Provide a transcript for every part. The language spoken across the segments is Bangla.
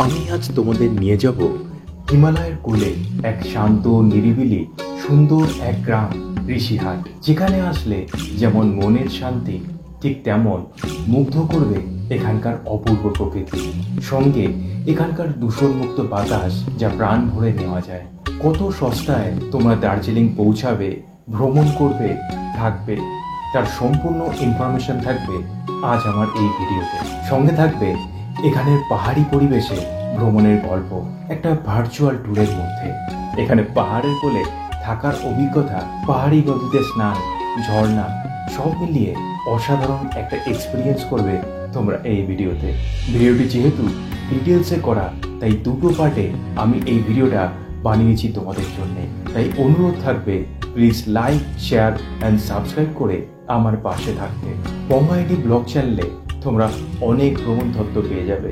আমি আজ তোমাদের নিয়ে যাব হিমালয়ের কোলে এক শান্ত নিরিবিলি সুন্দর এক গ্রাম ঋষিহাট, যেখানে আসলে যেমন মনের শান্তি ঠিক তেমন মুগ্ধ করবে এখানকার অপূর্ব প্রকৃতি, সঙ্গে এখানকার দূষণমুক্ত বাতাস যা প্রাণ ভরে নেওয়া যায়। কত সস্তায় তোমরা দার্জিলিং পৌঁছাবে, ভ্রমণ করবে, থাকবে, তার সম্পূর্ণ ইনফরমেশন থাকবে আজ আমার এই ভিডিওতে। সঙ্গে থাকবে এখানের পাহাড়ি পরিবেশে ভ্রমণের গল্প, একটা ভার্চুয়াল ট্যুরের মধ্যে। এখানে পাহাড়ের কোলে থাকার অভিজ্ঞতা, পাহাড়ি নদীতে স্নান, ঝর্ণা সব মিলিয়ে অসাধারণ একটা এক্সপিরিয়েন্স করবে তোমরা এই ভিডিওতে। ভিডিওটি যেহেতু ডিটেলসে করা, তাই দুটো পার্টে আমি এই ভিডিওটা বানিয়েছি তোমাদের জন্য। তাই অনুরোধ থাকবে please like, share and subscribe করে আমার পাশে থাকতে। পঙ্গা আইডি ব্লগ চ্যানেলে তোমরা অনেক ভ্রমণ তথ্য পেয়ে যাবে,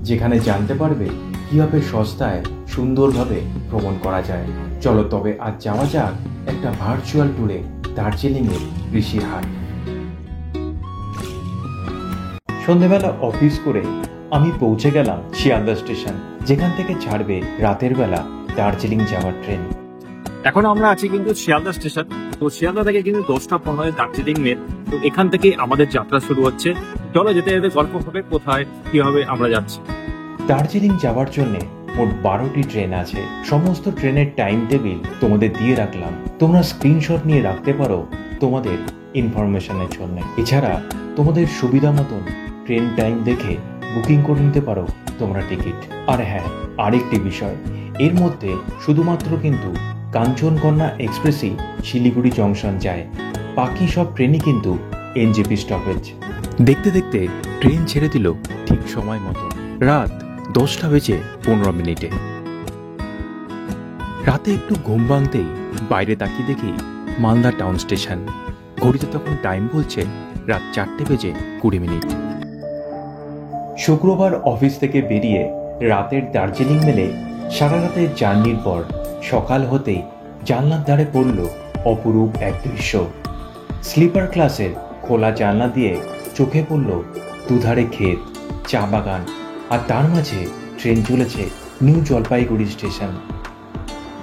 যেখানে জানতে পারবে কিভাবে সস্তায় সুন্দরভাবে ভ্রমণ করা যায়। চলো তবে আজ যাওয়া যাক একটা ভার্চুয়াল ট্যুরে দার্জিলিংয়ের ঋষিহাট। সন্ধেবেলা অফিস করে আমি পৌঁছে গেলাম শিয়ালদা স্টেশন, যেখান থেকে ছাড়বে রাতের বেলা দার্জিলিং যাওয়ার ট্রেন। এখন আমরা আছি কিন্তু শিয়ালদা স্টেশন। তো শিয়ালদা থেকে কিন্তু 10টা 15 দার্জিলিং মেল। তো এখান থেকে আমাদের যাত্রা শুরু হচ্ছে। চলো যেতে যেতে গল্প হবে কোথায় কিভাবে আমরা যাচ্ছি। দার্জিলিং যাওয়ার জন্য মোট 12টি ট্রেন আছে। সমস্ত ট্রেনের টাইম টেবিল তোমাদের দিয়ে রাখলাম, তোমরা স্ক্রিনশট নিয়ে রাখতে পারো তোমাদের ইনফরমেশনের জন্য। এছাড়া তোমাদের সুবিধা মতন ট্রেন টাইম দেখে বুকিং করে নিতে পারো তোমরা টিকিট। আর হ্যাঁ, আরেকটি বিষয়, এর মধ্যে শুধুমাত্র কিন্তু কাঞ্চনকন্যা এক্সপ্রেসই শিলিগুড়ি জংশন যায়, বাকি সব ট্রেনই কিন্তু এনজেপি স্টপেজ। দেখতে দেখতে ট্রেন ছেড়ে দিল ঠিক সময় মতো, রাত 10:15। রাতে একটু ঘুম ভাঙতেই বাইরে তাকিয়ে দেখি মালদা টাউন স্টেশন। ঘড়িতে তখন টাইম বলছে রাত 4:20। শুক্রবার অফিস থেকে বেরিয়ে রাতের দার্জিলিং মেলে সারা রাতের জার্নির পর সকাল হতেই জানলার ধারে পড়ল অপরূপ এক দৃশ্য। স্লিপার ক্লাসের খোলা জানলা দিয়ে চোখে পড়ল দুধারে ক্ষেত, চা বাগান, আর তার মাঝে ট্রেন চলেছে new Jalpaiguri station.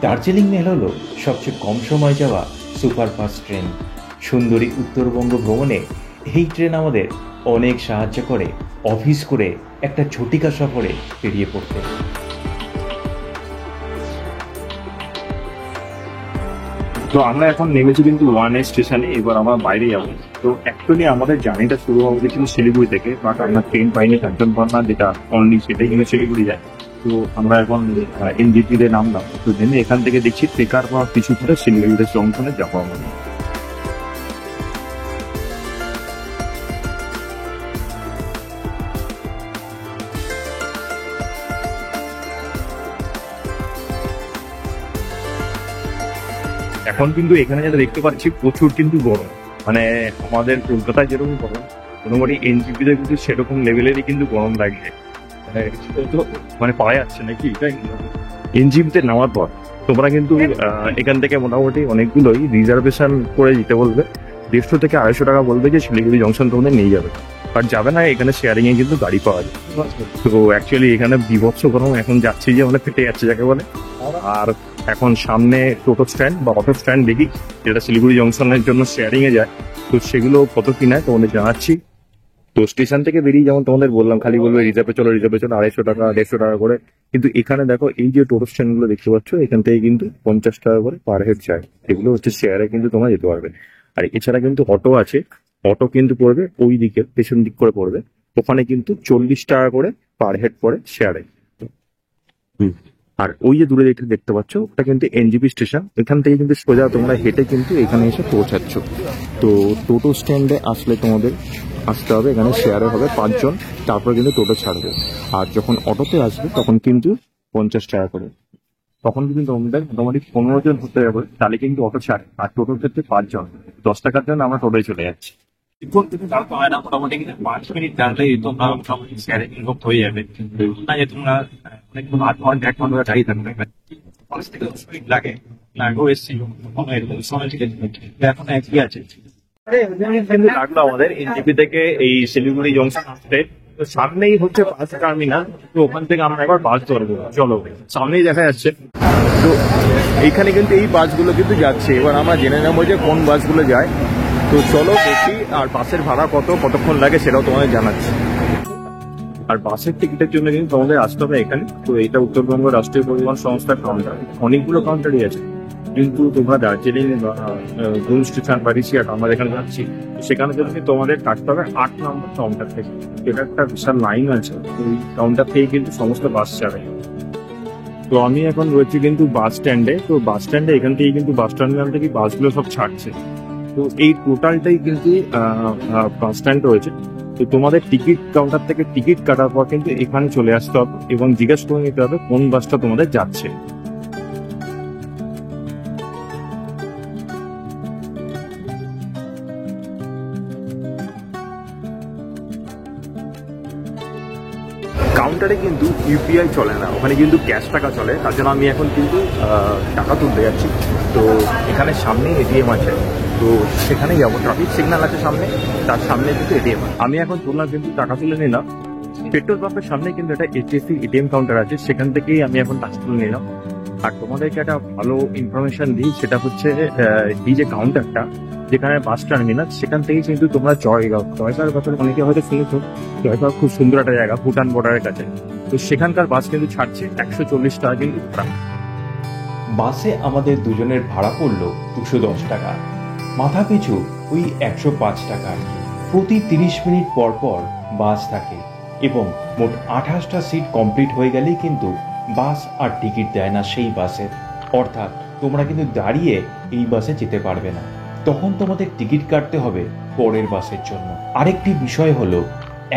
Darjeeling mail হলো সবচেয়ে কম সময় যাওয়া সুপারফাস্ট ট্রেন। সুন্দরী উত্তরবঙ্গ ভ্রমণে এই ট্রেন আমাদের অনেক সাহায্য করে অফিস করে একটা ছুটিকা সফরে বেরিয়ে পড়তে। তো আমরা এখন নেমেছি কিন্তু 1A স্টেশনে। এবার আমরা বাইরে যাবো। তো অ্যাকচুয়ালি আমাদের জার্নিটা শুরু হবে কিন্তু শিলিগুড়ি থেকে, বাট আমরা ট্রেন পাইনি কাঞ্চনকন্যা, যেটা অনলি সেটাই কিন্তু শিলিগুড়ি যায়। তো আমরা এখন এনজিপিতে নামলাম। তো নেমে এখান থেকে দেখছি ট্রেকার বা কিছু করে শিলিগুড়িতে জংশনে যাবো আমাদের। এখন কিন্তু এখানে যেটা দেখতে পাচ্ছি প্রচুর কিন্তু গরম, মানে আমাদের কলকাতায় যেরকম গরম মোটামুটি এনজিপিতে কিন্তু সেরকম লেভেলেরই কিন্তু গরম লাগছে। মানে পাওয়া যাচ্ছে নাকি এনজিপিতে নামার পর তোমরা কিন্তু এখান থেকে মোটামুটি অনেকগুলোই রিজার্ভেশন করে দিতে বলবে। 150 থেকে 250 টাকা বলবে যে শিলিগুড়ি জংশন তোমাদের নিয়ে যাবে, বাট যাবে না। এখানে শেয়ারিং এ কিন্তু গাড়ি পাওয়া যায়। তো অ্যাকচুয়ালি এখানে বিভৎস গরম এখন যাচ্ছি যে মানে ফেটে যাচ্ছে যাকে বলে। আর এখন সামনে টোটো স্ট্যান্ড বা অটো স্ট্যান্ড দেখি, যেটা শিলিগুড়ি জংশনের জন্য শেয়ারিং এ যায়। তো সেগুলো কত কি নেয় তোমাদের জানাচ্ছি। তো স্টেশন থেকে বেরিয়ে যেমন তোমাদের বললাম, খালি বলবে রিজার্ভে চলো 250 টাকা 150 টাকা করে। কিন্তু এখানে দেখো এই যে টোটো স্ট্যান্ড গুলো দেখতে পাচ্ছ, এখান থেকে কিন্তু 50 টাকা করে পার হেড যায়। এগুলো হচ্ছে শেয়ারে কিন্তু তোমরা যেতে পারবে। আর এছাড়া কিন্তু অটো আছে, অটো কিন্তু পড়বে ওই দিকে পেছন দিক করে পড়বে, ওখানে কিন্তু 40 টাকা করে পার হেড পড়ে শেয়ারে। আর ওই যে দূরে দেখতে পাচ্ছ ওটা কিন্তু এনজিপি স্টেশন। এখান থেকে কিন্তু সোজা তোমরা হেঁটে কিন্তু এখানে এসে পৌঁছাচ্ছ। তো টোটো স্ট্যান্ডে আসলে তোমাদের আসতে হবে, এখানে শেয়ারে হবে 5 জন, তারপরে কিন্তু টোটো ছাড়বে। আর যখন অটোতে আসবে তখন কিন্তু 50 টাকা করে। তখন কিন্তু তোমাদের মোটামুটি 15 জন হতে যাবে, তাহলে কিন্তু অটো ছাড়ে। আর টোটোর ক্ষেত্রে 5 জন, 10 টাকার জন্য আমরা টোটোয় চলে যাচ্ছি। মোটামুটি 5 মিনিট জানলেই তোমরা মোটামুটি শেয়ারিং হয়ে যাবে। না যে তোমরা অনেকক্ষণ 8 ঘন্টা 1 ঘন্টা দাঁড়িয়ে থাকবে, 5 থেকে 10 মিনিট লাগে। লাগেও এসেছিল সময় ঠিক এখন একই আছে। লাগলো আমাদের এনজিপি থেকে এই শিলিগুড়ি জংশন আসতে তো সামনেই হচ্ছে বাস টার্মিনাল, তো ওখান থেকে আমরা একবার বাস ধরবো। চলো, সামনেই দেখা যাচ্ছে। তো এইখানে কিন্তু এই বাসগুলো কিন্তু যাচ্ছে, এবার আমরা জেনে নেবো যে কোন বাসগুলো যায়। তো চলো দেখি, আর বাসের ভাড়া কতক্ষণ লাগে সেটাও তোমাদের জানাচ্ছি। আর বাসের টিকিটের জন্য কিন্তু তোমাদের আসতে হবে এখানে। তো এটা উত্তরবঙ্গ রাষ্ট্রীয় পরিবহন সংস্থার কাউন্টার, অনেকগুলো কাউন্টারই আছে। কিন্তু তোমরা দার্জিলিং বা গুল স্টেশন বা ঋষিহাট আমরা যেখানে যাচ্ছি, সেখানে যদি তোমাদের কাটতে হবে 8 নম্বর কাউন্টার থেকে। এটা একটা বিশাল লাইন আছে, ওই কাউন্টার থেকে কিন্তু সমস্ত বাস যাবে। তো আমি এখন রয়েছি কিন্তু বাস স্ট্যান্ডে। তো বাস স্ট্যান্ডে এখান থেকে কিন্তু বাস টার্মিনাল থেকে বাসগুলো সব ছাড়ছে। তো এই টোটালটাই কিন্তু বাস স্ট্যান্ড রয়েছে। তো তোমাদের টিকিট কাউন্টার থেকে টিকিট কাটার পর কিন্তু এখানে চলে আসতে হবে এবং জিজ্ঞেস করে নিতে হবে কোন বাসটা তোমাদের যাচ্ছে। কাউন্টারে কিন্তু ইউপিআই চলে না, ওখানে কিন্তু ক্যাশ টাকা চলে। তার জন্য আমি এখন কিন্তু টাকা তুলতে যাচ্ছি। তো এখানে সামনেই এটিএম আছে, তো সেখানে যাবো। ট্রাফিক সিগন্যাল আছে সামনে, তার সামনে কিন্তু এটিএম। আমি এখন তুললাম কিন্তু টাকা তুলে নিলাম। পেট্রোল পাম্পের সামনে কিন্তু একটা এইচডিএফসি এটিএম কাউন্টার আছে, সেখান থেকেই আমি এখন টাকা তুলে নিলাম। আর তোমাদেরকে একটা ভালো ইনফরমেশন দিই, সেটা হচ্ছে এই যে কাউন্টারটা যেখানে বাস টার্মিনাল, সেখান থেকেই কিন্তু তোমরা জয়গাঁওয়ের কথা অনেকে হয়তো শুনেছো। জয়গাঁও খুব সুন্দর একটা জায়গা, ভুটান বর্ডারের কাছে। তো সেখানকার বাস কিন্তু ছাড়ছে 140 টাকা কিন্তু ভাড়া। বাসে আমাদের দুজনের ভাড়া পড়লো 210 টাকা, মাথা পিছু ওই 105 টাকা আর কি। প্রতি 30 মিনিট পর পর বাস থাকে এবং মোট 28টা সিট কমপ্লিট হয়ে গেলেই কিন্তু বাস আর টিকিট দেয় না সেই বাসের। অর্থাৎ তোমরা কিন্তু দাঁড়িয়ে এই বাসে যেতে পারবে না, তখন তোমাদের টিকিট কাটতে হবে পরের বাসের জন্য। আরেকটি বিষয় হলো,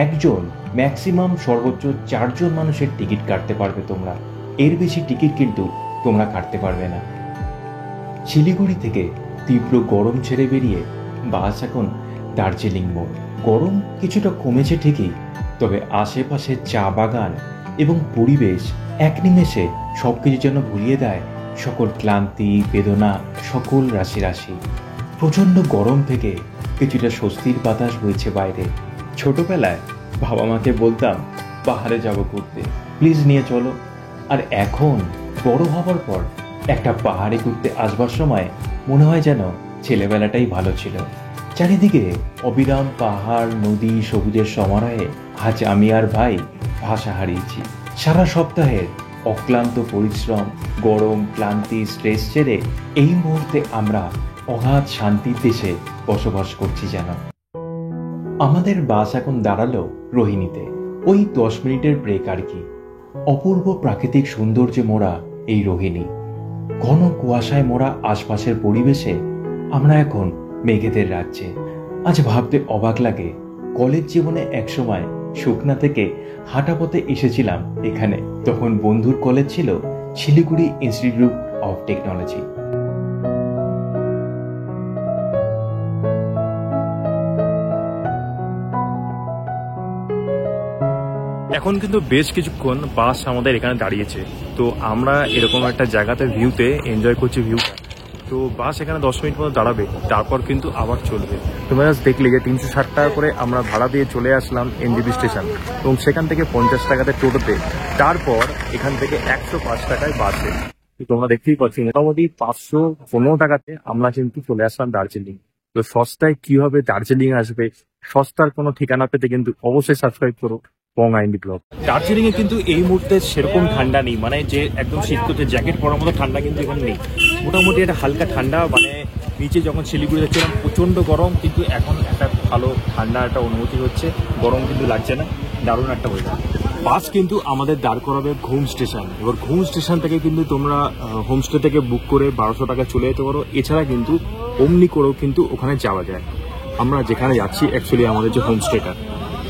একজন ম্যাক্সিমাম সর্বোচ্চ 4 জন মানুষের টিকিট কাটতে পারবে তোমরা, এর বেশি টিকিট কিন্তু তোমরা কাটতে পারবে না। শিলিগুড়ি থেকে তীব্র গরম ছেড়ে বেরিয়ে বাস এখন দার্জিলিং মোড়। গরম কিছুটা কমেছে ঠিকই, তবে আশেপাশে চা বাগান এবং পরিবেশ এক নিমেষে সবকিছু যেন ভুলিয়ে দেয় সকল ক্লান্তি, বেদনা, সকল রাশি রাশি। প্রচণ্ড গরম থেকে কিছুটা স্বস্তির বাতাস বইছে বাইরে। ছোটবেলায় বাবা মাকে বলতাম পাহাড়ে যাব ঘুরতে, প্লিজ নিয়ে চলো। আর এখন বড় হবার পর একটা পাহাড়ে ঘুরতে আসবার সময় মনে হয় যেন ছেলেবেলাটাই ভালো ছিল। চারিদিকে অবিরাম পাহাড়, নদী, সবুজের সমারোহে আজ আমি আর ভাই ভাষা হারিয়েছি। সারা সপ্তাহের অক্লান্ত পরিশ্রম, গরম, ক্লান্তি, স্ট্রেস ছেড়ে এই মুহূর্তে আমরা অগাধ শান্তির দেশে বসবাস করছি যেন। আমাদের বাস এখন দাঁড়ালো রোহিণীতে, ওই 10 মিনিটের ব্রেক আর কি। অপূর্ব প্রাকৃতিক সৌন্দর্যে মোড়া এই রোহিণী, ঘন কুয়াশায় মোড়া আশপাশের পরিবেশে আমরা এখন মেঘেদের রাজ্যে। আজ ভাবতে অবাক লাগে, কলেজ জীবনে একসময় শুকনা থেকে হাঁটা পথে এসেছিলাম এখানে। তখন বন্ধুর কলেজ ছিল শিলিগুড়ি ইনস্টিটিউট অফ টেকনোলজি। এখন কিন্তু বেশ কিছুক্ষণ বাস আমাদের এখানে দাঁড়িয়েছে। তো আমরা এরকম একটা জায়গাতে ভিউতে এনজয় করছি ভিউটা। তো বাস এখানে 10 মিনিট মতো দাঁড়াবে, তারপর কিন্তু আবার চলবে। তোমরা দেখলে যে 360 টাকা করে আমরা ভাড়া দিয়ে চলে আসলাম এনজেপি স্টেশন, এবং সেখান থেকে 50 টাকাতে টোটোতে, তারপর এখান থেকে 105 টাকায় বাসে। তোমরা দেখতেই পাচ্ছি মোটামুটি 515 টাকাতে আমরা কিন্তু চলে আসলাম দার্জিলিং। তো সস্তায় কিভাবে দার্জিলিং আসবে, সস্তার কোনো ঠিকানা পেতে কিন্তু অবশ্যই সাবস্ক্রাইব করো পং আইএনডি ব্লগ। দার্জিলিং এ কিন্তু এই মুহূর্তে সেরকম ঠান্ডা নেই, মানে যে একদম শীত করতে জ্যাকেট পরার মতো ঠান্ডা কিন্তু এখানে নেই। মোটামুটি একটা হালকা ঠান্ডা, মানে নিচে যখন শিলিগুড়ি যাচ্ছিলাম প্রচন্ড গরম, কিন্তু এখন একটা ভালো ঠান্ডা একটা অনুভূতি হচ্ছে, গরম কিন্তু লাগছে না, দারুণ একটা ওয়েদার। বাস কিন্তু আমাদের দাঁড় করাবে ঘুম স্টেশন। এবার ঘুম স্টেশন থেকে কিন্তু তোমরা হোমস্টে থেকে বুক করে 1200 টাকা চলে যেতে পারো। এছাড়া কিন্তু অমনি করেও কিন্তু ওখানে যাওয়া যায়। আমরা যেখানে যাচ্ছি অ্যাকচুয়ালি আমাদের যে হোমস্টেটা।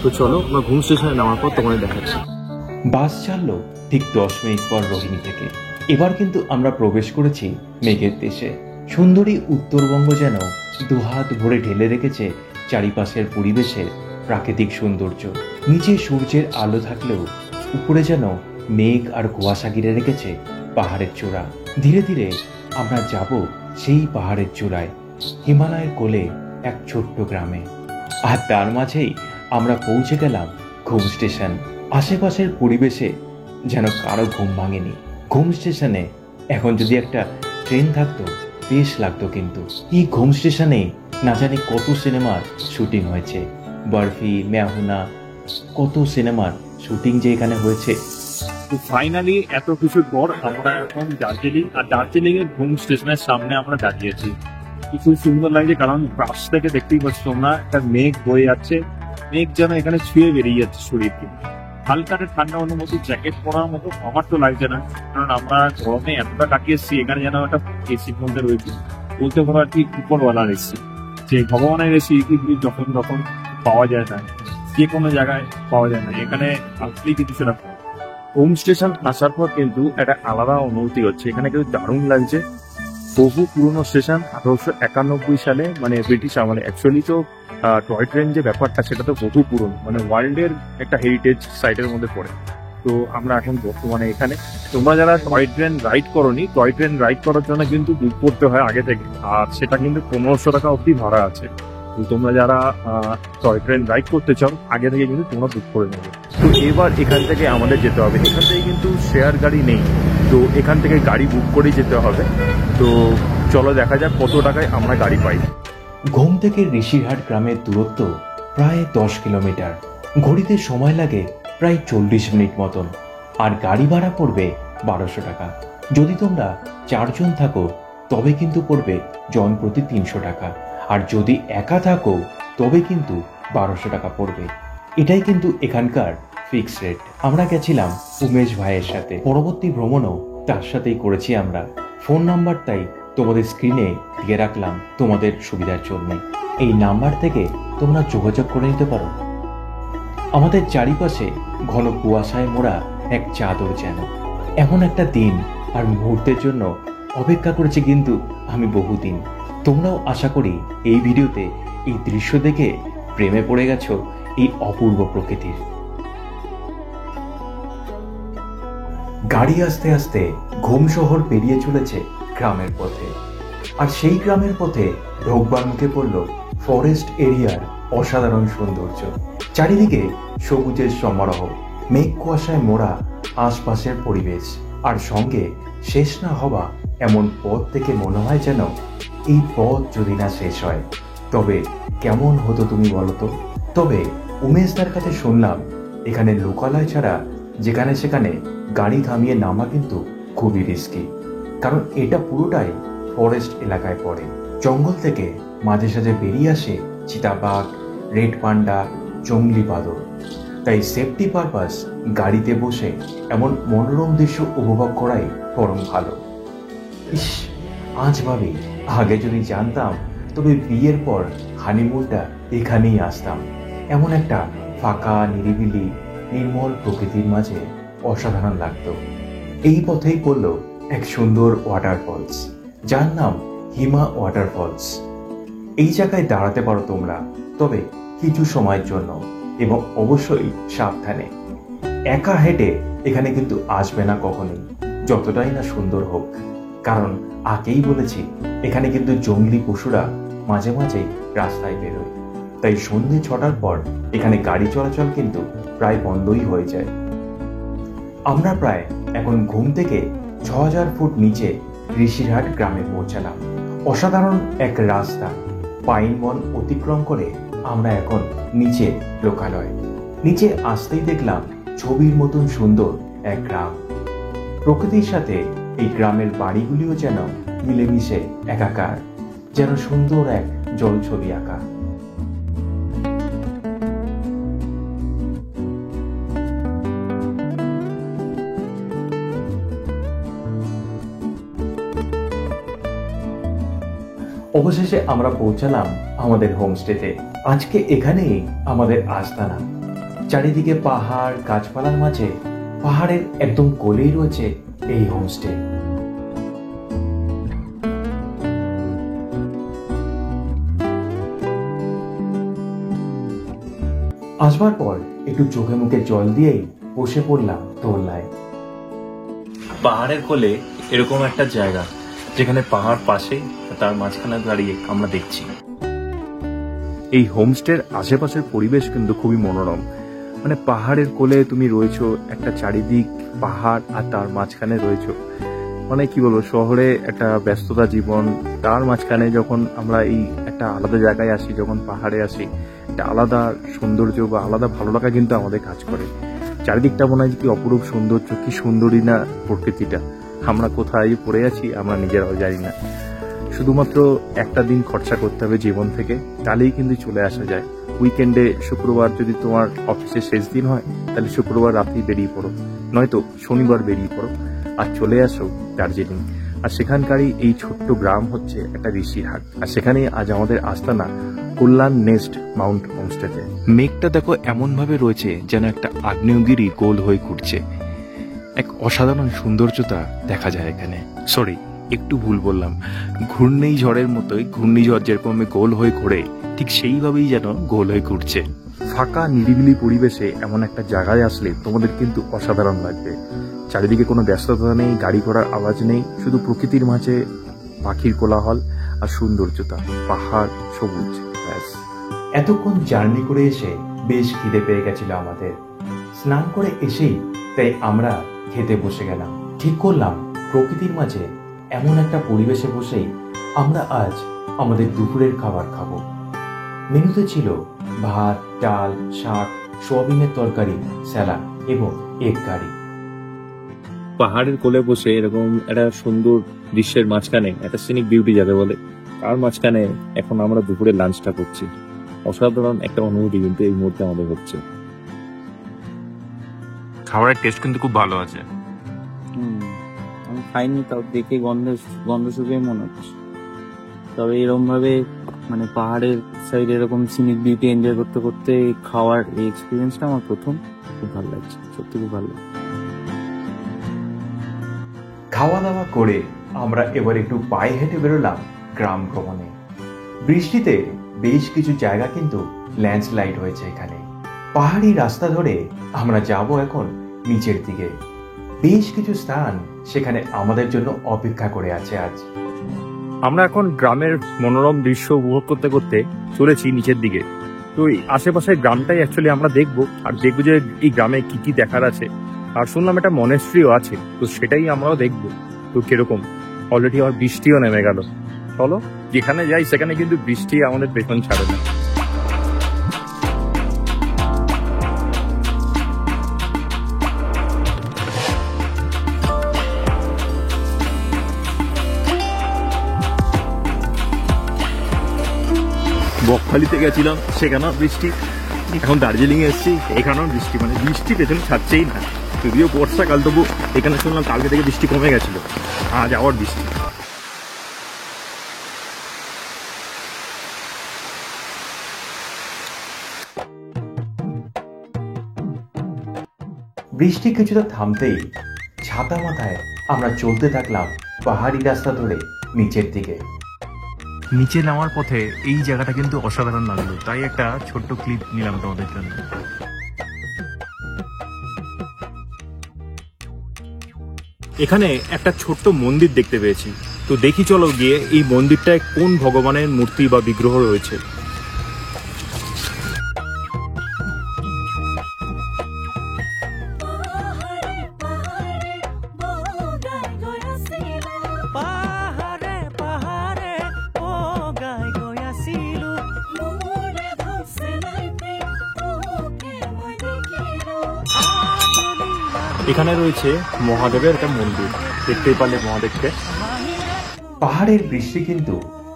তো চলো আমরা ঘুম স্টেশনে নামার পর তোমাদের দেখাচ্ছি। বাস ছাড়লো ঠিক 10 মিনিট পর রোহিণী থেকে। এবার কিন্তু আমরা প্রবেশ করেছি মেঘের দেশে। সুন্দরী উত্তরবঙ্গ যেন দুহাত ভরে ঢেলে রেখেছে চারিপাশের পরিবেশের প্রাকৃতিক সৌন্দর্য। নিচে সূর্যের আলো থাকলেও উপরে যেন মেঘ আর কুয়াশা ঘিরে রেখেছে পাহাড়ের চূড়া। ধীরে ধীরে আমরা যাব সেই পাহাড়ের চূড়ায়, হিমালয়ের কোলে এক ছোট্ট গ্রামে। আর তার মাঝেই আমরা পৌঁছে গেলাম ঘুম স্টেশন। আশেপাশের পরিবেশে যেন কারো ঘুম ভাঙেনি। ঘুম স্টেশনে এখন যদি একটা ট্রেন থাকতো বেশ লাগতো, কিন্তু এই ঘুম স্টেশনে না জানি কত সিনেমার শুটিং হয়েছে। বরফি, মেহুনা, কত সিনেমার শুটিং যে এখানে হয়েছে। তো ফাইনালি এত কিছুর পর আমরা এখন দার্জিলিং, আর দার্জিলিং এর ঘুম স্টেশনের সামনে আমরা দাঁড়িয়েছি। খুব সুন্দর লাগছে, কারণ পাশ থেকে দেখতেই পাচ্ছ তোমরা একটা মেঘ বয়ে যাচ্ছে। মেঘ যেন এখানে ছুঁয়ে বেরিয়ে যাচ্ছে শরীরকে। হালকা একটা ঠান্ডা অনুভূতি, জ্যাকেট পরার মতো আমার তো লাগছে না, কারণ আমরা গরমে এতটা কাটিয়ে এসেছি। এখানে যেন একটা এসির মধ্যে রয়েছে, বলতে পারো আর কি উপরওয়ালার এসি, যে ভগবানের এসি যখন তখন পাওয়া যায় না, যে কোনো জায়গায় পাওয়া যায় না, এখানে আসলেই কিন্তু সেটা। হোম স্টেশন আসার পর কিন্তু একটা আলাদা অনুভূতি হচ্ছে। এখানে কিন্তু দারুণ লাগছে। বহু পুরনো স্টেশন, 1891 সালে, মানে ব্রিটিশ আমলে। অ্যাকচুয়ালি তো টয় ট্রেন যে ব্যাপারটা সেটা তো বহু পুরনো, মানে ওয়ার্ল্ডের একটা হেরিটেজ সাইটের মধ্যে পড়ে। তো আমরা এখন বর্তমানে এখানে, তোমরা যারা টয় ট্রেন রাইড করোনি, টয় ট্রেন রাইড করার জন্য কিন্তু বুক করতে হয় আগে থেকে, আর সেটা কিন্তু 1500 টাকা অবধি ভাড়া আছে। তো তোমরা যারা টয় ট্রেন রাইড করতে চাও আগে থেকে কিন্তু তোমরা বুক করে নেবে। তো এবার এখান থেকে আমাদের যেতে হবে। এখান থেকে কিন্তু শেয়ার গাড়ি নেই, তো এখান থেকে গাড়ি বুক করেই যেতে হবে। তো চলো দেখা যাক কত টাকায় আমরা গাড়ি পাই। ঘুম থেকে ঋষিরহাট গ্রামের দূরত্ব প্রায় 10 কিলোমিটার। ঘড়িতে সময় লাগে প্রায় 40 মিনিট মতন, আর গাড়ি ভাড়া পড়বে 1200 টাকা। যদি তোমরা 4 জন থাকো তবে কিন্তু পড়বে জন প্রতি 300 টাকা, আর যদি একা থাকো তবে কিন্তু 1200 টাকা পড়বে। এটাই কিন্তু এখানকার ফিক্স রেট। আমরা গেছিলাম উমেশ ভাইয়ের সাথে, পরবর্তী ভ্রমণও তার সাথেই করেছি আমরা। ফোন নাম্বার তাই তোমাদের স্ক্রিনে দিয়ে রাখলাম তোমাদের সুবিধার জন্য। এই নাম্বার থেকে তোমরা যোগাযোগ করে নিতে পারো। আমাদের চারিপাশে ঘন কুয়াশায় মোড়া এক চাদর যেন। এমন একটা দিন আর মুহূর্তের জন্য অপেক্ষা করেছি কিন্তু আমি বহুদিন। তোমরাও আশা করি এই ভিডিওতে এই দৃশ্য দেখে প্রেমে পড়ে গেছো এই অপূর্ব প্রকৃতির। গাড়ি আস্তে আস্তে ঘুম শহর পেরিয়ে চলেছে গ্রামের পথে, আর সেই গ্রামের পথে ঢোকবার মুখে পড়ল ফরেস্ট এরিয়ার অসাধারণ সৌন্দর্য। চারিদিকে সবুজের সমারোহ, মেঘ কুয়াশায় মোড়া আশপাশের পরিবেশ, আর সঙ্গে শেষ না হওয়া এমন পথ থেকে মনে হয় যেন এই পথ যদি না শেষ হয় তবে কেমন হতো তুমি বলো তো। তবে উমেশদার কাছে শুনলাম এখানে লোকালয় ছাড়া যেখানে সেখানে গাড়ি থামিয়ে নামা কিন্তু খুবই রিস্কি, কারণ এটা পুরোটাই ফরেস্ট এলাকায় পড়ে। জঙ্গল থেকে মাঝে সাঝে বেরিয়ে আসে চিতাবাঘ, রেড পান্ডা, জঙ্গলি বাঁদর। তাই সেফটি পারপাস গাড়িতে বসে এমন মনোরম দৃশ্য উপভোগ করাই বরং ভালো। ইস, আজ ভাবি আগে যদি জানতাম তবে বিয়ের পর হানিমুনটা এখানেই আসতাম। এমন একটা ফাঁকা, নিরিবিলি, নির্মল প্রকৃতির মাঝে অসাধারণ লাগতো। এই পথেই পড়ল এক সুন্দর ওয়াটারফলস, যার নাম হিমা ওয়াটারফলস। এই জায়গায় দাঁড়াতে পারো তোমরা, তবে কিছু সময়ের জন্য, এবং অবশ্যই সাবধানে। একা হেঁটে এখানে কিন্তু আসবে না কখনোই, যতটাই না সুন্দর হোক, কারণ আগেই বলেছি এখানে কিন্তু জঙ্গলি পশুরা মাঝে মাঝে রাস্তায় বেরোয়। তাই সন্ধ্যে 6টার পর এখানে গাড়ি চলাচল কিন্তু প্রায় বন্ধই হয়ে যায়। আমরা প্রায় এখন ঘুম থেকে 6000 ফুট নিচে ঋষিরহাট গ্রামে পৌঁছালাম। অসাধারণ এক রাস্তা, পাইন বন অতিক্রম করে আমরা এখন নিচে লোকালয়। নিচে আসতেই দেখলাম ছবির মতন সুন্দর এক গ্রাম। প্রকৃতির সাথে এই গ্রামের বাড়িগুলিও যেন মিলেমিশে একাকার, যেন সুন্দর এক জলছবি আঁকা। অবশেষে আমরা পৌঁছালাম আমাদের হোমস্টেতে। আজকে এখানেই আমাদের আস্তানা। চারিদিকে পাহাড়, গাছপালার মাঝে পাহাড়ের একদম কোলেই রয়েছে এই হোমস্টে। আসবার পর একটু চোখে মুখে জল দিয়েই বসে পড়লাম দোলনায়। পাহাড়ের কোলে এরকম একটা জায়গা যেখানে পাহাড় পাশে, তার মাঝখানে দাঁড়িয়ে আমরা দেখছি। এই হোমস্টের আশেপাশের পরিবেশ কিন্তু খুবই মনোরম। মানে পাহাড়ের কোলে তুমি রয়েছো, একটা চারিদিক পাহাড় আর তার মাঝখানে রয়েছো। মানে কি বলবো, শহরে একটা ব্যস্ততা জীবন, তার মাঝখানে যখন আমরা এই একটা আলাদা জায়গায় আসি, যখন পাহাড়ে আসি, একটা আলাদা সৌন্দর্য বা আলাদা ভালো লাগা কিন্তু আমাদের কাজ করে। চারিদিকটা মনে হয় কি অপরূপ সৌন্দর্য, কি সুন্দরী না প্রকৃতিটা। আমরা কোথায় পড়ে আছি আমরা নিজেরাও জানি না। শুধুমাত্র একটা দিন খরচা করতে হবে জীবন থেকে, তাহলেই কিন্তু চলে আসা যায়। উইকেন্ডে শুক্রবার যদি তোমার অফিসের শেষ দিন হয়, তাহলে শুক্রবার রাতেই বেরিয়ে পড়ো, নয়তো শনিবার বেরিয়ে পড়ো আর চলে আসো দার্জিলিং। আর সেখানকারই এই ছোট্ট গ্রাম হচ্ছে একটা ঋষিহাট। আর সেখানে আজ আমাদের আস্তানা কল্যাণ নেস্ট মাউন্ট হোমস্টেতে। মেঘটা দেখো এমন ভাবে রয়েছে যেন একটা আগ্নেয়গিরি গোল হয়ে ঘুরছে। এক অসাধারণ সৌন্দর্যতা দেখা যায় এখানে। সরি, একটু ভুল বললাম, ঘূর্ণিঝড়ের মতোই ঘূর্ণিঝড় যেরকম গোল হয়ে ঘোরে, ঠিক সেইভাবেই যেন গোল হয়ে ঘুরছে। ফাঁকা নিরিবিলি পরিবেশে এমন একটা জায়গায় আসলে তোমাদের কিন্তু অসাধারণ লাগবে। চারিদিকে কোনো ব্যস্ততা নেই, গাড়ি ঘোড়ার আওয়াজ নেই, শুধু প্রকৃতির মাঝে পাখির কোলাহল আর সৌন্দর্যতা, পাহাড়, সবুজ, ব্যাস। এতক্ষণ জার্নি করে এসে বেশ খিদে পেয়ে গেছিল আমাদের। স্নান করে এসেই তাই আমরা খেতে বসে গেলাম। ঠিক করলাম প্রকৃতির মাঝে এমন একটা পরিবেশে বসেই আমরা আজ আমাদের দুপুরের খাবার খাবো। মেনুতে ছিল ভাত, ডাল, শাক, সোয়াবিনের তরকারি, স্যালাড এবং এগ কারি। পাহাড়ের কোলে বসে এরকম একটা সুন্দর দৃশ্যের মাঝখানে, একটা সিনিক বিউটি যাকে বলে, তার মাঝখানে এখন আমরা দুপুরে লাঞ্চটা করছি। অসাধারণ একটা অনুভূতি কিন্তু এই মুহূর্তে আমাদের হচ্ছে। খাবারের টেস্ট কিন্তু খুব ভালো আছে। আমি খাইনি, তাও দেখে গন্ধ শুকেই মনে হচ্ছে। তবে এরকম ভাবে মানে পাহাড়ের সাইড এরকম সিনিক বিউটি এনজয় করতে করতে খাওয়ার এই এক্সপিরিয়েন্সটা আমার প্রথম। খুব ভালো লাগছে, সত্যি খুব ভালো লাগছে। খাওয়া দাওয়া করে আমরা এবার একটু পায়ে হেঁটে বেরোলাম গ্রাম ভ্রমণে। বৃষ্টিতে বেশ কিছু জায়গা কিন্তু ল্যান্ডস্লাইড হয়েছে এখানে। পাহাড়ি রাস্তা ধরে আমরা যাব এখন নিচের দিকে। বেশ কিছু স্থান সেখানে আমাদের জন্য অপেক্ষা করে আছে আজ। আমরা এখন গ্রামের মনোরম দৃশ্য উপভোগ করতে করতে চলেছি নিচের দিকে। তো এই আশেপাশের গ্রামটাই অ্যাকচুয়ালি আমরা দেখবো, আর দেখবো যে এই গ্রামে কি কি দেখার আছে। আর শুনলাম একটা মনেস্ট্রিও আছে, তো সেটাই আমরাও দেখবো। তো কিরকম, অলরেডি আবার বৃষ্টিও নেমে গেল। চলো, যেখানে যাই সেখানে কিন্তু বৃষ্টি আমাদের পেছন ছাড়ে না। বকখালিতে গেছিলাম, সেখানেও বৃষ্টি। এখন দার্জিলিং এ এসেছি, এখানেও বৃষ্টি। মানে বৃষ্টি পেছনে ছাড়ছেই না। যদিও বর্ষাকাল, তবু এখানে শুনলাম কালকে থেকে বৃষ্টি কমে গেছিল, আজ আবার বৃষ্টি। বৃষ্টি কিছুটা থামতেই ছাতা মাথায় আমরা চলতে থাকলাম পাহাড়ি রাস্তা ধরে নিচের দিকে। নিচে নামার পথে এই জায়গাটা কিন্তু অসাধারণ লাগলো, তাই একটা ছোট্ট ক্লিপ নিলাম তোমাদের জন্য। এখানে একটা ছোট্ট মন্দির দেখতে পেয়েছি, তো দেখি চলো গিয়ে এই মন্দিরটায় কোন ভগবানের মূর্তি বা বিগ্রহ রয়েছে। এখানে রয়েছে মহাদেবের একটা মন্দির, দেখতেই পারলে মহাদেবকে। পাহাড়ের বৃষ্টি কিন্তু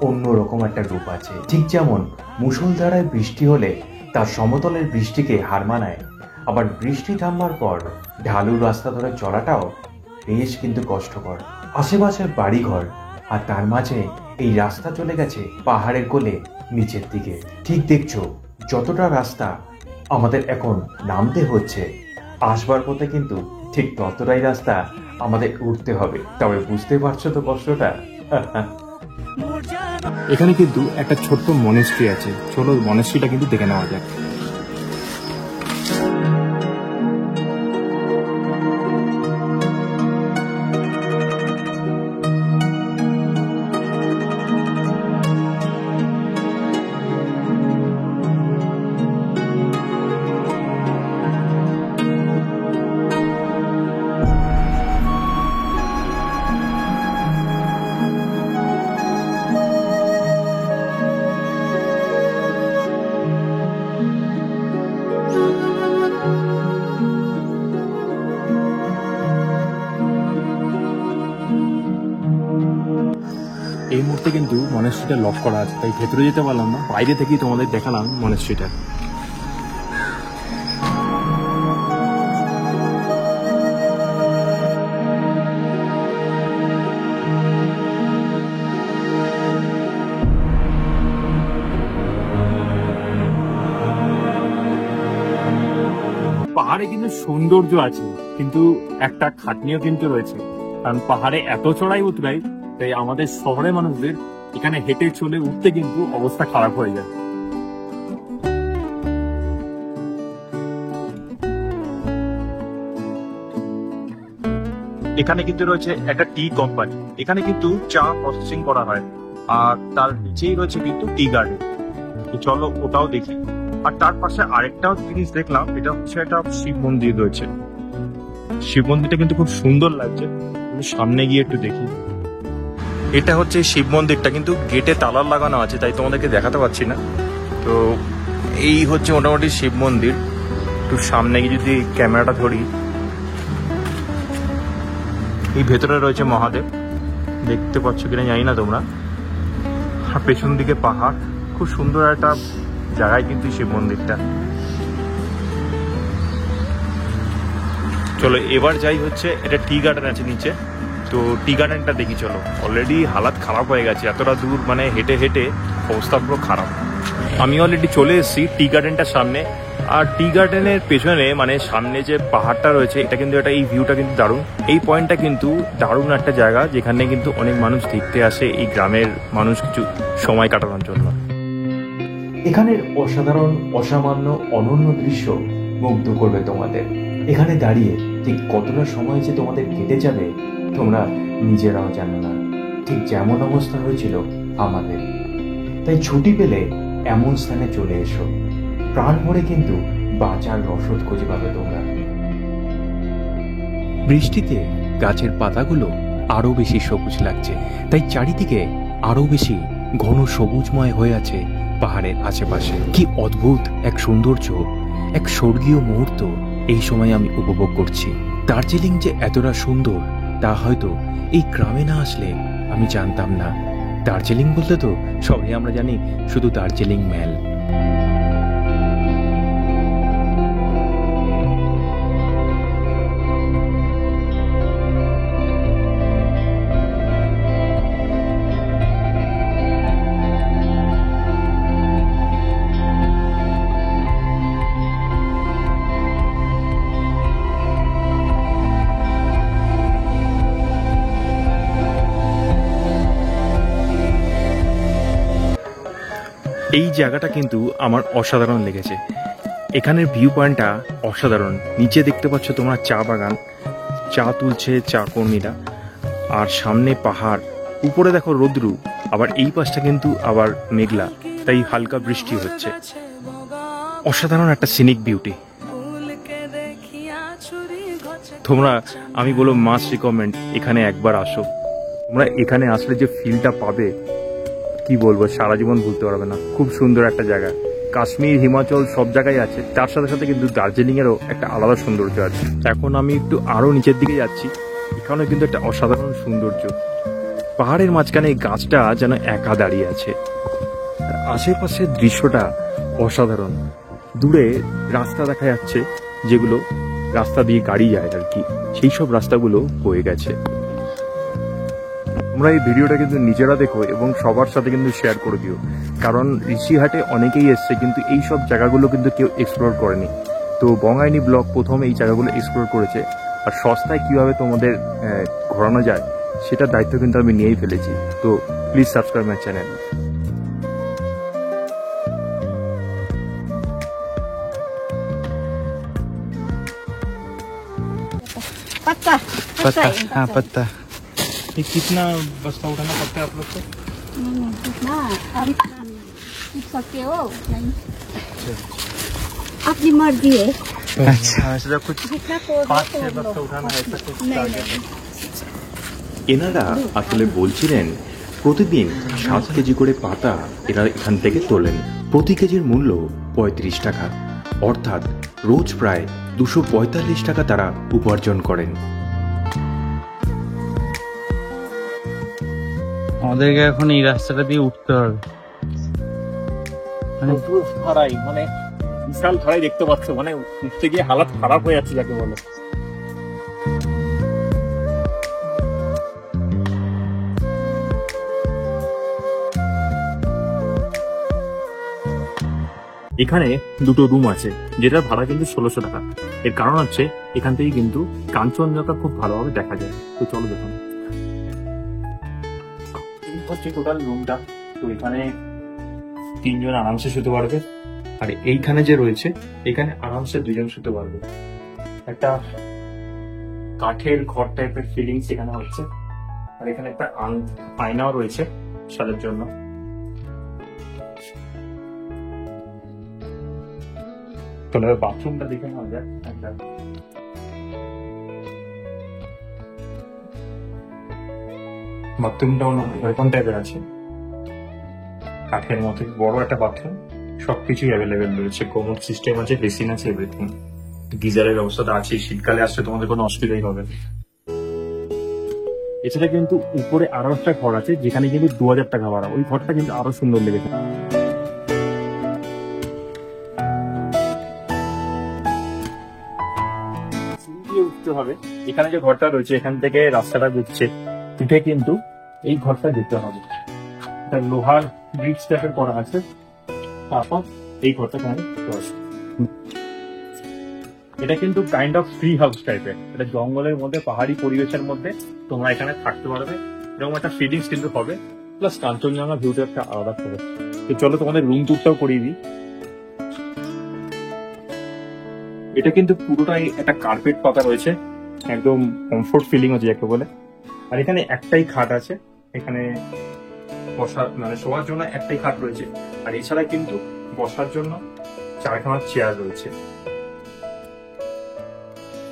অন্যরকম একটা রূপ আছে। ঠিক যেমন মুষলধারায় বৃষ্টি হলে তার সমতলের বৃষ্টিকে হার মানায়, আবার বৃষ্টি থামবার পর ঢালু রাস্তা ধরে চলাটাও বেশ কিন্তু কষ্টকর। আশেপাশের বাড়িঘর, আর তার মাঝে এই রাস্তা চলে গেছে পাহাড়ের কোলে নিচের দিকে। ঠিক দেখছো, যতটা রাস্তা আমাদের এখন নামতে হচ্ছে, আসবার পথে কিন্তু ঠিক ততটাই রাস্তা আমাদের উঠতে হবে। তবে বুঝতে পারছো তো কষ্টটা। এখানে কিন্তু একটা ছোট্ট মনেস্ট্রি আছে, চলো মনেস্ট্রিটা কিন্তু দেখে নেওয়া যাক। এই মুহূর্তে কিন্তু মনেস্ট্রিটা লক করা আছে, তাই ভেতরে যেতে পারলাম না, বাইরে থেকেই তোমাদের দেখালাম মনেস্ট্রিটা। পাহাড়ে কিন্তু সৌন্দর্য আছে, কিন্তু একটা খাটনিও কিন্তু রয়েছে, কারণ পাহাড়ে এত চড়াই উতরাই, তাই আমাদের শহরের মানুষদের এখানে হেঁটে চলে উঠতে কিন্তু অবস্থা খারাপ হয়ে যায়। এখানে কিন্তু রয়েছে একটা টি কোম্পানি, এখানে কিন্তু চা প্রসেসিং করা হয়, আর তার নিচেই রয়েছে কিন্তু টি গার্ডেন। তো চলো ওটাও দেখি। আর তার পাশে আরেকটাও জিনিস দেখলাম, এটা হচ্ছে একটা শিব মন্দির রয়েছে। শিব মন্দিরটা কিন্তু খুব সুন্দর লাগছে, আমি সামনে গিয়ে একটু দেখি। এটা হচ্ছে শিব মন্দিরটা, কিন্তু গেটে তালা লাগানো আছে, তাই তোমাদেরকে দেখাতে পারছি না। তো এই হচ্ছে মোটামুটি শিব মন্দির। একটু সামনে গিয়ে যদি ক্যামেরাটা ধরি, এই ভেতরে রয়েছে মহাদেব, দেখতে পাচ্ছ কিনা জানি না তোমরা। আর পেছন দিকে পাহাড়, খুব সুন্দর একটা জায়গায় কিন্তু শিব মন্দিরটা। চলো এবার যাই হচ্ছে, এটা টি গার্ডেন আছে নিচে, তো টি গার্ডেনটা দেখি চলো। অলরেডি হালাত খারাপ হয়ে গেছে, এতটা দূর মানে হেঁটে হেঁটে অবস্থা পুরো খারাপ। আমি অলরেডি চলে এসেছি টি গার্ডেনটার সামনে। আর টি গার্ডেনের পেছনে মানে সামনে যে পাহাড়টা রয়েছে, এটা কিন্তু এই ভিউটা কিন্তু দারুণ। এই পয়েন্টটা কিন্তু দারুণ একটা জায়গা, যেখানে কিন্তু অনেক মানুষ দেখতে আসে, এই গ্রামের মানুষ কিছু সময় কাটানোর জন্য। এখানের অসাধারণ, অসামান্য, অনন্য দৃশ্য মুগ্ধ করবে তোমাদের। এখানে দাঁড়িয়ে ঠিক কতটা সময় যে তোমাদের কেটে যাবে তোমরা নিজেরাও জানো না, ঠিক যেমন অবস্থা হয়েছিল আমাদের। তাই ছুটি পেলে এমন স্থানে চলে এসো, প্রাণ ভরে কিন্তু বাঁচার রসদ খুঁজে পাবে তোমরা। বৃষ্টিতে গাছের পাতাগুলো আরো বেশি সবুজ লাগছে, তাই চারিদিকে আরো বেশি ঘন সবুজময় হয়ে আছে পাহাড়ের আশেপাশে। কি অদ্ভুত এক সৌন্দর্য, এক স্বর্গীয় মুহূর্ত এই সময় আমি উপভোগ করছি। দার্জিলিং যে এতটা সুন্দর তা হয়তো এই গ্রামে না আসলে আমি জানতাম না। দার্জিলিং বলতে তো সবাই আমরা জানি শুধু দার্জিলিং মেল। এই জায়গাটা কিন্তু আমার অসাধারণ লেগেছে। এখানের ভিউ পয়েন্টটা অসাধারণ। নিচে দেখতে পাচ্ছ তোমরা চা বাগান, চা তুলছে চা কর্মীরা, আর সামনে পাহাড়, উপরে দেখো রোদ্রু, আবার এই পাশটা কিন্তু আবার মেঘলা, তাই হালকা বৃষ্টি হচ্ছে। অসাধারণ একটা সিনিক বিউটি। তোমরা, আমি বলো মাস্ট রিকমেন্ড, এখানে একবার আসো। তোমরা এখানে আসলে যে ফিলটা পাবে কি বলবো, সারা জীবন ভুলতে পারবে না। খুব সুন্দর একটা জায়গা। কাশ্মীর, হিমাচল সব জায়গায় আছে, তার সাথে সাথে কিন্তু দার্জিলিংয়েরও একটা আলাদা সৌন্দর্য আছে। এখন আমি একটু আরো নিচের দিকে যাচ্ছি, এখানেও কিন্তু একটা অসাধারণ সৌন্দর্য। পাহাড়ের মাঝখানে এই গাছটা যেন একা দাঁড়িয়ে আছে, আর আশেপাশের দৃশ্যটা অসাধারণ। দূরে রাস্তা দেখা যাচ্ছে, যেগুলো রাস্তা দিয়ে গাড়ি যায় আর কি, সেই সব রাস্তাগুলো বয়ে গেছে। তোমরা এই ভিডিওটা কিন্তু নিজেরা দেখো এবং সবার সাথে কিন্তু শেয়ার করে দিও, কারণ ঋষিহাটে অনেকেই এসছে কিন্তু এই সব জায়গাগুলো কিন্তু কেউ এক্সপ্লোর করেনি। তো বঙ্গাইনী ব্লগ প্রথম এই জায়গাগুলো এক্সপ্লোর করেছে, আর সস্তায় কিভাবে তোমাদের ঘোরানো যায় সেটার দায়িত্ব কিন্তু আমি নিয়েই ফেলেছি। তো প্লিজ সাবস্ক্রাইব মাই চ্যানেল। पत्ता पत्ता, हाँ पत्ता। ये कितना बस्ता उठाना पड़ता है आप लोग को? नहीं कितना अभी सीख सकते हो नहीं, अपनी मर्जी है। अच्छा, ऐसा कुछ जितना को 5-6 बस्ता उठाना है, ऐसा कुछ टारगेट है? এনারা আসলে বলছিলেন প্রতিদিন 7 কেজি করে পাতা এরা এখান থেকে তোলেন। প্রতি কেজির মূল্য 35 টাকা, অর্থাৎ রোজ প্রায় 245 টাকা তারা উপার্জন করেন। আমাদেরকে এখন এই রাস্তাটা দিয়ে উঠতে হবে। মানে পুরো খাড়াই, মানে বিশাল খাড়াই দেখতে পাচ্ছ, মানে উঠতে গিয়ে হালাত খারাপ হয়ে যাচ্ছে যাকে বলে। এখানে দুটো রুম আছে, যেটার ভাড়া কিন্তু 1600 টাকা। এর কারণ হচ্ছে এখান থেকে কিন্তু কাঞ্চনজঙ্ঘা খুব ভালোভাবে দেখা যায়। তো চলো দেখুন, এই হচ্ছে টোটাল রুমটা। তো এখানে 3 জন আরামসে শুতে পারবে, আর এইখানে যে রয়েছে এখানে আরামসে 2 জন শুতে পারবে। একটা কাঠের ঘর টাইপের ফিলিংস এখানে হচ্ছে, আর এখানে একটা আয়নাও রয়েছে সাজার জন্য। চলো বাথরুমটা দেখে নেওয়া যাক একটা। বাথরুমটাও এরকম টাইপের আছে, কাঠের মতো বড় একটা বাথরুম। সবকিছুই অ্যাভেলেবেল রয়েছে, কোমোড সিস্টেম আছে, বেসিন আছে, এভরিথিং। গিজারের ব্যবস্থাটা আছে, শীতকালে আসলে তোমাদের কোনো অসুবিধাই হবে না। এছাড়া কিন্তু উপরে আরো একটা ঘর আছে, যেখানে কিন্তু 2000 টাকা ভাড়া। ওই ঘরটা কিন্তু আরো সুন্দর লেগেছে। উঠতে হবে, এখানে যে ঘরটা রয়েছে এখান থেকে রাস্তাটা ঘুরছে, উঠে কিন্তু এই ঘরটা যেতে হবে। এটা লোহার ব্রিজ টাইপের করা আছে, তারপর এই ঘরটা এখানে এটা কিন্তু কাইন্ড অফ ফ্রি হাউস টাইপের। এটা জঙ্গলের মধ্যে, পাহাড়ি পরিবেশের মধ্যে তোমরা এখানে থাকতে পারবে, এরকম একটা ফিলিংস কিন্তু হবে। প্লাস কাঞ্চনজঙ্ঘা ভিউটা একটা আলাদা হবে। তো চলো তোমাদের রুম টুরটাও করিয়ে দিই। এটা কিন্তু পুরোটাই একটা কার্পেট পাতা রয়েছে, একদম কমফোর্ট ফিলিং হচ্ছে যাকে বলে। আর এখানে একটাই খাট আছে, এখানে বসার মানে শোয়ার জন্য একটাই খাট রয়েছে, আর এছাড়া কিন্তু বসার জন্য 4খানা চেয়ার রয়েছে।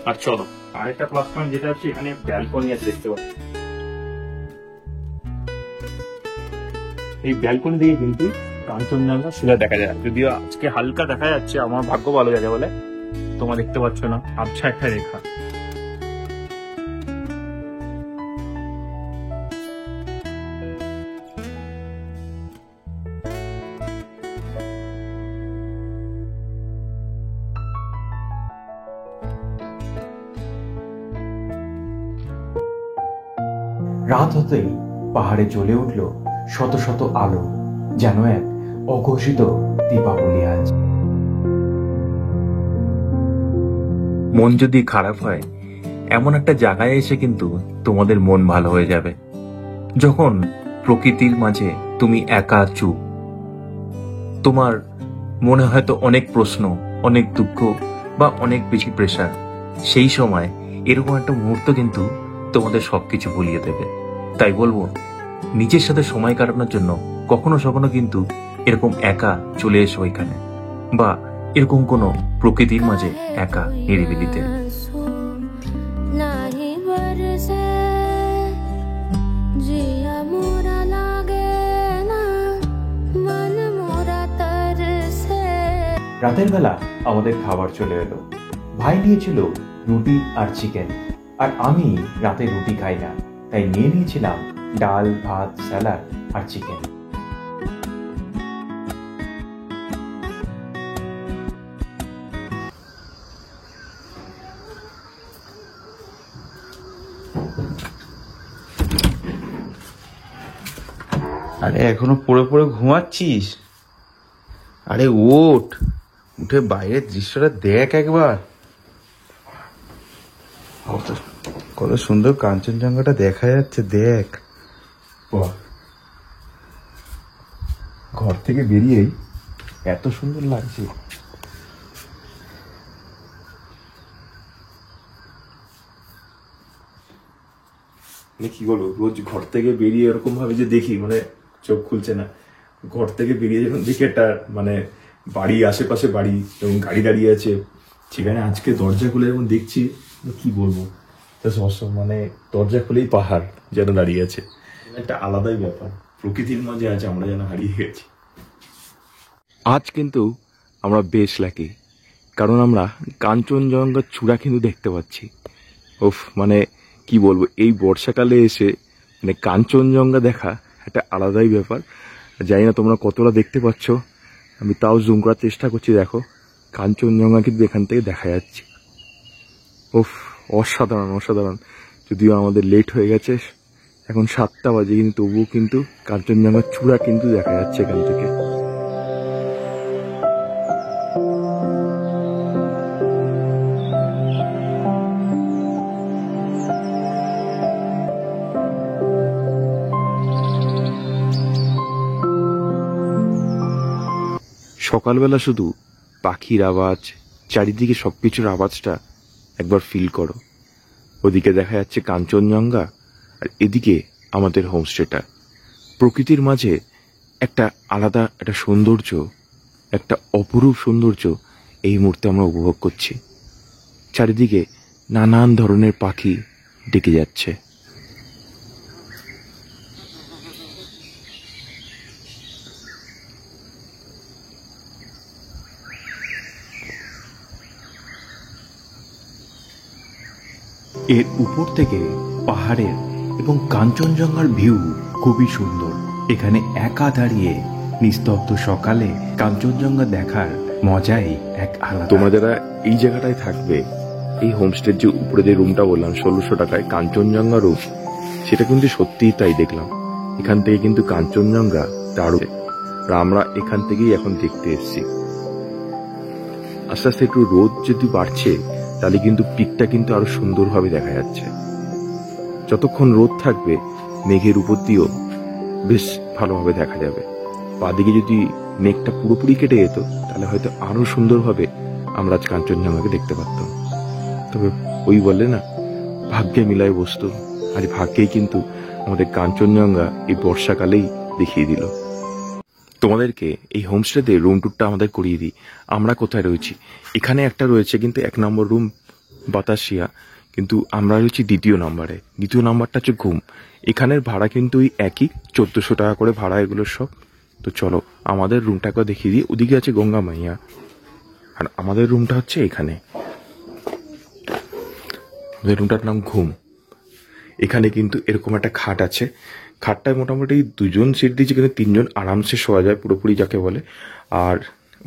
আর চলো আরেকটা প্লাস পয়েন্ট যেটা হচ্ছে, এখানে ব্যালকনি আছে, দেখতে পাচ্ছি। এই ব্যালকনি দিয়ে কিন্তু কাঞ্চনজঙ্ঘা সোজা দেখা যায়। যদিও আজকে হালকা দেখা যাচ্ছে, আমার ভাগ্য ভালো যাবে বলে তোমরা দেখতে পাচ্ছ না, আবছা একটা রেখা। রাত হতেই পাহাড়ে জ্বলে উঠল শত শত আলো, যেন এক অঘোষিত দীপাবলি আজ। মন যদি খারাপ হয়, এমন একটা জায়গায় এসে কিন্তু তোমাদের মন ভালো হয়ে যাবে। যখন প্রকৃতির মাঝে তুমি একা চুপ, তোমার মনে হয়তো অনেক প্রশ্ন, অনেক দুঃখ বা অনেক বেশি প্রেশার, সেই সময় এরকম একটা মুহূর্ত কিন্তু তোমাদের সবকিছু ভুলিয়ে দেবে। তাই বলবো, নিজের সাথে সময় কাটানোর জন্য কখনো সখনো কিন্তু এরকম একা চলে এসো এখানে, বা এরকম কোনো প্রকৃতির মাঝে একা নিরিবিলিতে। রাতের বেলা আমাদের খাবার চলে এলো। ভাই নিয়েছিল রুটি আর চিকেন, আর আমি রাতে রুটি খাই না, তাই নিয়ে নিয়েছিলাম ডাল, ভাত, স্যালাড আর চিকেন। আরে এখনো পড়ে পড়ে ঘুমাচ্ছিস? আরে ওঠ, উঠে বাইরের দৃশ্যটা দেখ একবার। কত সুন্দর কাঞ্চনজঙ্ঘাটা দেখা যাচ্ছে, দেখ। ঘর থেকে বেরিয়েই এত সুন্দর লাগছে। কি বলবো, রোজ ঘর থেকে বেরিয়ে এরকম ভাবে যে দেখি, মানে চোখ খুলছে না। ঘর থেকে বেরিয়ে যখন দেখি একটা মানে বাড়ি, আশেপাশে বাড়ি এবং গাড়ি দাঁড়িয়ে আছে, সেখানে আজকে দরজা খুলে যখন দেখছি, কি বলবো, মানে দরজা খুলেই পাহাড় যেন দাঁড়িয়ে আছে। একটা আলাদাই ব্যাপার, প্রকৃতির মাঝে আছে, আমরা যেন হারিয়ে গেছি। আজ কিন্তু আমরা বেশ লাকি, কারণ আমরা কাঞ্চনজঙ্ঘার চূড়া কিন্তু দেখতে পাচ্ছি। উফ, মানে কি বলবো, এই বর্ষাকালে এসে মানে কাঞ্চনজঙ্ঘা দেখা একটা আলাদাই ব্যাপার। জানি না তোমরা কতটা দেখতে পাচ্ছ, আমি তাও জুম করার চেষ্টা করছি। দেখো কাঞ্চনজঙ্ঘা কিন্তু এখান থেকে দেখা যাচ্ছে। ওফ, অসাধারণ অসাধারণ। যদিও আমাদের লেট হয়ে গেছে, এখন 7টা বাজে, কিন্তু তবুও কিন্তু কাঞ্চনজঙ্ঘার চূড়া কিন্তু দেখা যাচ্ছে এখান থেকে। সকালবেলা শুধু পাখির আওয়াজ, চারিদিকে সবকিছুর আওয়াজটা একবার ফিল করো। ওদিকে দেখা যাচ্ছে কাঞ্চনজঙ্ঘা, আর এদিকে আমাদের হোমস্টেটা। প্রকৃতির মাঝে একটা আলাদা একটা সৌন্দর্য, একটা অপরূপ সৌন্দর্য এই মুহূর্তে আমরা উপভোগ করছি। চারিদিকে নানান ধরনের পাখি ডেকে যাচ্ছে। এর উপর থেকে পাহাড়ের এবং কাঞ্চনজঙ্ঘার ভিউ খুবই সুন্দর। এখানে একা দাঁড়িয়ে নিস্তব্ধ সকালে কাঞ্চনজঙ্ঘা দেখার মজাই এক আলাদা। তোমরা যারা এই জায়গাটায় থাকবে, এই হোমস্টের যে উপরে যে রুমটা বললাম 1600 টাকায় কাঞ্চনজঙ্ঘা রুম, সেটা কিন্তু সত্যিই তাই দেখলাম। এখান থেকে কিন্তু কাঞ্চনজঙ্ঘা দারুণ, আর আমরা এখান থেকেই এখন দেখতে এসেছি। আস্তে আস্তে একটু রোদ যদি বাড়ছে, তাহলে কিন্তু পিকটা কিন্তু আরো সুন্দরভাবে দেখা যাচ্ছে। যতক্ষণ রোদ থাকবে মেঘের উপর দিয়েও বেশ ভালোভাবে দেখা যাবে। বাদিকে যদি মেঘটা পুরোপুরি কেটে যেত, তাহলে হয়তো আরো সুন্দরভাবে আমরা আজ কাঞ্চনজঙ্ঘাকে দেখতে পারতাম। তবে ওই বলে না, ভাগ্যে মিলায় বস্তু, আজ ভাগ্যেই কিন্তু আমাদের কাঞ্চনজঙ্ঘা এই বর্ষাকালেই দেখিয়ে দিল। তোমাদেরকে এই হোমস্টেতে রুম ট্যুরটা আমাদের করিয়ে দিই। আমরা কোথায় রয়েছি, এখানে একটা রয়েছে কিন্তু 1 নম্বর রুম বাতাসিয়া, কিন্তু আমরা রয়েছি 2য় নম্বরে। 2য় নম্বরটা হচ্ছে ঘুম। এখানের ভাড়া কিন্তু ওই একই 1400 টাকা করে ভাড়া এগুলো সব। তো চলো আমাদের রুমটাকে দেখিয়ে দিই। ওদিকে আছে গঙ্গা মাইয়া, আর আমাদের রুমটা হচ্ছে এখানে। আমাদের রুমটার নাম ঘুম। এখানে কিন্তু এরকম একটা খাট আছে। খাটটায় মোটামুটি 2জন সিট দিয়েছে, কিন্তু 3জন আরামসে শোয়া যায় পুরোপুরি যাকে বলে। আর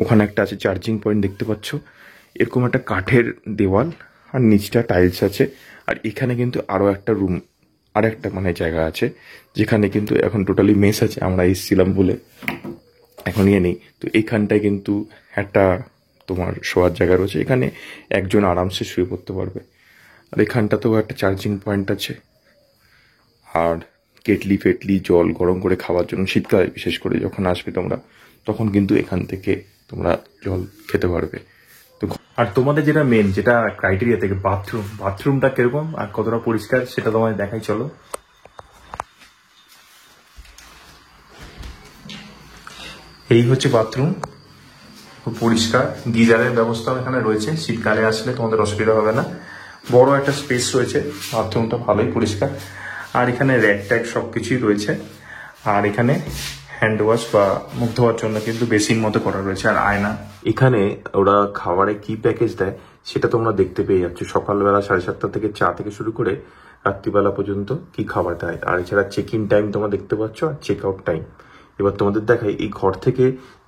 ওখানে একটা আছে চার্জিং পয়েন্ট, দেখতে পাচ্ছ। এরকম একটা কাঠের দেওয়াল, আর নিচটা টাইলস আছে। আর এখানে কিন্তু আরো একটা রুম, আর একটা মানে জায়গা আছে, যেখানে কিন্তু এখন টোটালি মেস আছে। আমরা এসেছিলাম বলে এখন নেই। তো এখানটায় কিন্তু একটা তোমার শোয়ার জায়গা রয়েছে, এখানে একজন আরামসে শুয়ে পড়তে পারবে। আর এখানটাতেও একটা চার্জিং পয়েন্ট আছে, আর কেটলি ফেটলি জল গরম করে খাওয়ার জন্য শীতকালে বিশেষ করে যখন আসবে তোমরা, তখন কিন্তু এখান থেকে তোমরা জল খেতে পারবে। তো আর তোমাদের যেটা মেন যেটা ক্রাইটেরিয়া থেকে বাথরুমটা কিরকম আর কতটা পরিষ্কার সেটা তোমাদের দেখাই, চলো। এই হচ্ছে বাথরুম, খুব পরিষ্কার। গিজারের ব্যবস্থা এখানে রয়েছে, শীতকালে আসলে তোমাদের অসুবিধা হবে না। বড় একটা স্পেস রয়েছে, বাথরুমটা ভালোই পরিষ্কার। আর এখানে র্যাক ট্যাক সবকিছুই রয়েছে। আর এখানে হ্যান্ড ওয়াশ বা মুখ ধোয়ার জন্য কিন্তু বেসিন মতো করা রয়েছে, আর আয়না। এখানে ওরা খাবারে কি প্যাকেজ দেয় সেটা তোমরা দেখতে পেয়ে যাচ্ছ। সকালবেলা 7:30 থেকে চা থেকে শুরু করে রাত্রিবেলা পর্যন্ত কি খাবার দেয়। আর এছাড়া চেক ইন টাইম তোমরা দেখতে পাচ্ছ, আর চেক আউট টাইম। এবার তোমাদের দেখাই এই ঘর থেকে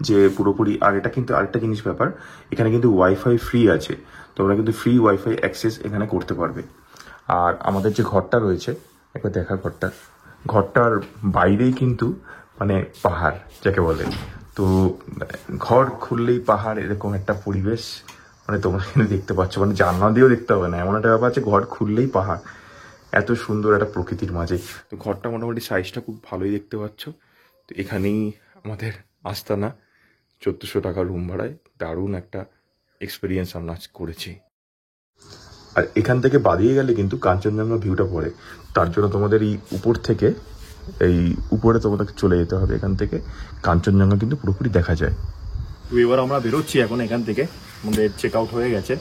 যে পুরোপুরি। আর এটা কিন্তু আরেকটা জিনিস ব্যাপার, এখানে কিন্তু ওয়াইফাই ফ্রি আছে। তোমরা কিন্তু ফ্রি ওয়াইফাই অ্যাক্সেস এখানে করতে পারবে। আর আমাদের যে ঘরটা রয়েছে, একবার দেখা ঘরটার বাইরেই কিন্তু মানে পাহাড় যাকে বলে। তো ঘর খুললেই পাহাড়, এরকম একটা পরিবেশ মানে তোমরা কিন্তু দেখতে পাচ্ছ। মানে জানলা দিয়েও দেখতে হবে না, এমন একটা ব্যাপার আছে, ঘর খুললেই পাহাড়। এত সুন্দর একটা প্রকৃতির মাঝে। তো ঘরটা মোটামুটি সাইজটা খুব ভালোই দেখতে পাচ্ছ। তো এখানেই আমাদের আস্তানা, 1400 টাকা রুম ভাড়ায় দারুণ একটা এক্সপিরিয়েন্স আমরা করেছি। আর এখান থেকে বাদিয়ে গেলে কিন্তু কাঞ্চনজঙ্ঘা ভিউটা পড়ে। তার জন্য তোমাদের এই উপর থেকে এই উপরে তোমাদের চলে যেতে হবে। এখান থেকে কাঞ্চনজঙ্ঘা কিন্তু পুরোপুরি দেখা যায়। তো এবার আমরা বেরোচ্ছি এখন এখান থেকে, আমাদের চেক আউট হয়ে গেছে।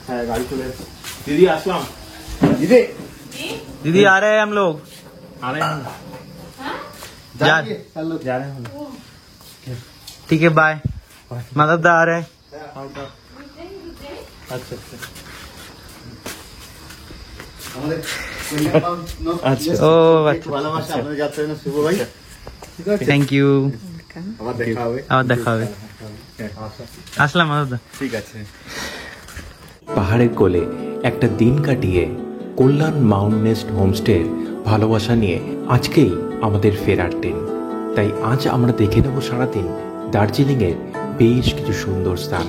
হ্যাঁ গাড়ি চলে এসেছে। দিদি আসলাম। दीदी आ रहे हैं हम लोग। আরে जा रहे हैं। ठीक है, बाय। मदद आ रहे हैं। আচ্ছা আচ্ছা। আচ্ছা ও আচ্ছা ভালোবাসা আপনাদের যাত্রা জন্য শুভ ভাই। ঠিক আছে, থ্যাংক ইউ, আবার দেখা হবে। আবার দেখা হবে। আসলাম দাদা। ঠিক আছে। পাহাড়ের কোলে একটা দিন কাটিয়ে কল্যাণ মাউন্ট নেস্ট হোমস্টের ভালোবাসা নিয়ে আজকেই আমাদের ফেরার দিন। তাই আজ আমরা দেখে নেব সারাদিন দার্জিলিংয়ের বেশ কিছু সুন্দর স্থান।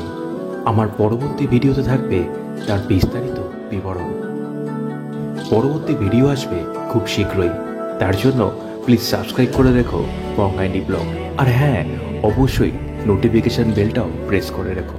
আমার পরবর্তী ভিডিওতে থাকবে তার বিস্তারিত বিবরণ। পরবর্তী ভিডিও আসবে খুব শীঘ্রই, তার জন্য প্লিজ সাবস্ক্রাইব করে রেখো বঙ্গাইনি ব্লগ। আর হ্যাঁ, অবশ্যই নোটিফিকেশন বেলটাও প্রেস করে রেখো।